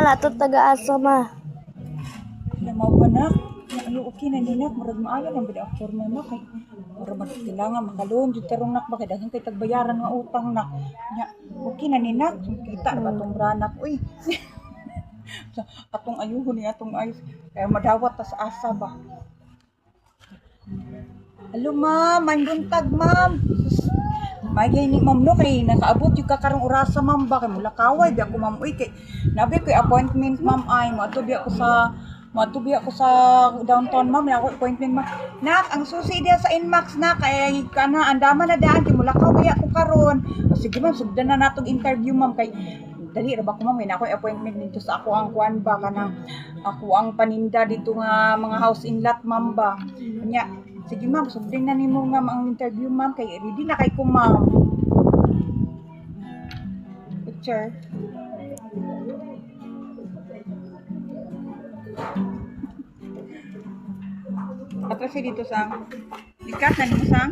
Wala to taga-asa ma. Lamaw pa na. Ano okay na ninak, murag maayo lang bida ang forma na kay murag kailangan makalon jud tarong nak ba kay daghan kay tagbayaran nga utang na. Nya okay na ninak, kita ra ba tong ranak uy. Sa atong ayuhon ni atong ayos kay madawat ta sa asa ba. Hello ma'am, may buntag ma'am. May ni ma'am no kay nakaabot yung kakarong orasa ma'am ba kay mula kaway di ako ma'am uy kay nabi ko appointment ma'am ay matubi ako sa downtown ma'am na ako appointment ma'am. Nak ang susi dia sa Inmax na kay kana andama na daan di mula kaway ako karon. O, sige ma'am sugdan na natong interview ma'am kay dali ra ba ko ma'am kay na ako appointment dito sa ako ang kuan ba kanang ako ang paninda dito nga mga house in lot ma'am ba. Kanya sige ma'am, sundin na nimo ma'am ang interview ma'am kay ready na kay ko ma'am. Picture. Ato si dito sang. Likat na nimo sang.